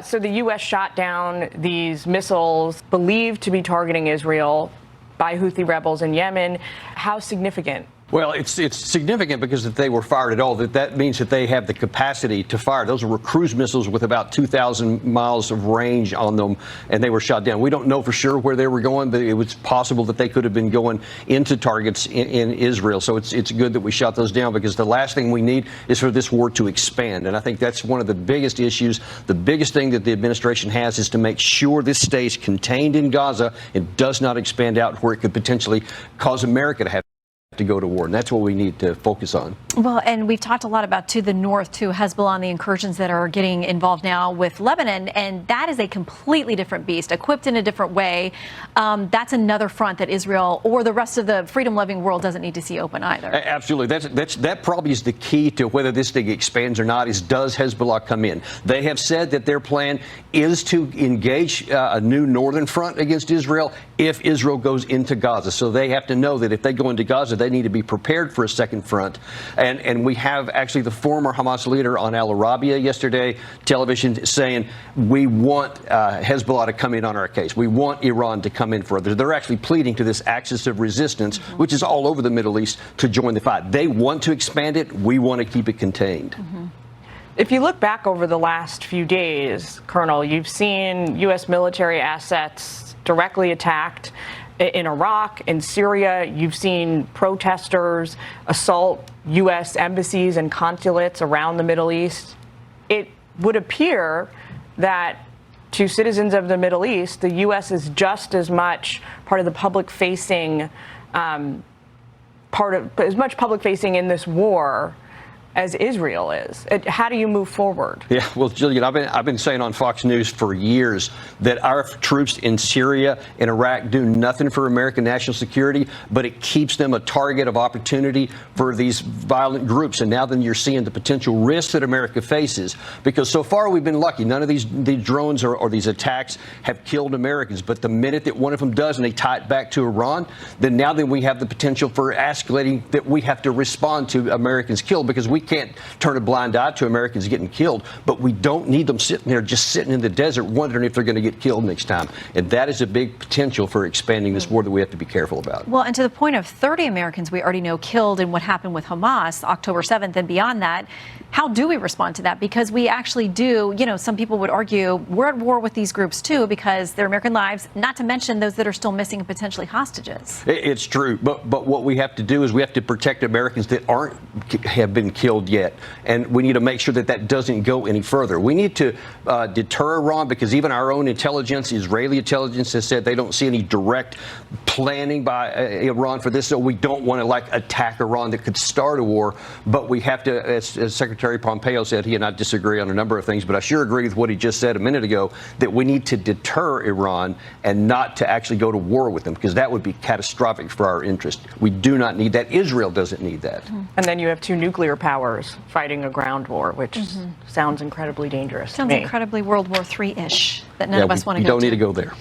So the U.S. shot down these missiles believed to be targeting Israel by Houthi rebels in Yemen. How significant? Well, it's significant because if they were fired at all, that means that they have the capacity to fire. Those were cruise missiles with about 2,000 miles of range on them, and they were shot down. We don't know for sure where they were going, but it was possible that they could have been going into targets in Israel. So it's good that we shot those down, because the last thing we need is for this war to expand. And I think that's one of the biggest issues. The biggest thing that the administration has is to make sure this stays contained in Gaza and does not expand out where it could potentially cause America to have to go to war, and that's what we need to focus on. Well, and we've talked a lot about to the north, to Hezbollah and the incursions that are getting involved now with Lebanon, and that is a completely different beast, equipped in a different way. That's another front that Israel or the rest of the freedom-loving world doesn't need to see open either. Absolutely. That probably is the key to whether this thing expands or not, is does Hezbollah come in? They have said that their plan is to engage a new northern front against Israel if Israel goes into Gaza. So they have to know that if they go into Gaza, they need to be prepared for a second front. And we have actually the former Hamas leader on Al Arabiya yesterday, television, saying we want Hezbollah to come in on our case. We want Iran to come in further. They're actually pleading to this axis of resistance, which is all over the Middle East, to join the fight. They want to expand it. We want to keep it contained. If you look back over the last few days, Colonel, you've seen U.S. military assets directly attacked in Iraq, in Syria. You've seen protesters assault U.S. embassies and consulates around the Middle East. It would appear that to citizens of the Middle East, the U.S. is just as much part of the public-facing, as much public-facing in this war as Israel is. How do you move forward? Yeah, well, Jillian, I've been saying on Fox News for years that our troops in Syria and Iraq do nothing for American national security, but it keeps them a target of opportunity for these violent groups. And now then you're seeing the potential risks that America faces, because so far we've been lucky. None of these drones or these attacks have killed Americans. But the minute that one of them does and they tie it back to Iran, then we have the potential for escalating, that we have to respond to Americans killed, because we can't turn a blind eye to Americans getting killed, but we don't need them sitting there just sitting in the desert wondering if they're going to get killed next time. And that is a big potential for expanding this war that we have to be careful about. Well, and to the point of 30 Americans we already know killed in what happened with Hamas October 7th and beyond that, how do we respond to that? Because we actually do, some people would argue we're at war with these groups too, because they're American lives, not to mention those that are still missing and potentially hostages. It's true. But what we have to do is we have to protect Americans that have been killed yet. And we need to make sure that doesn't go any further. We need to deter Iran, because even our own intelligence, Israeli intelligence, has said they don't see any direct planning by Iran for this. So we don't want to attack Iran that could start a war. But we have to, as Secretary Pompeo said, he and I disagree on a number of things, but I sure agree with what he just said a minute ago, that we need to deter Iran and not to actually go to war with them, because that would be catastrophic for our interest. We do not need that. Israel doesn't need that. And then you have two nuclear powers fighting a ground war, which sounds incredibly dangerous. Sounds incredibly World War III-ish that none of us want to go to. You don't need to go there.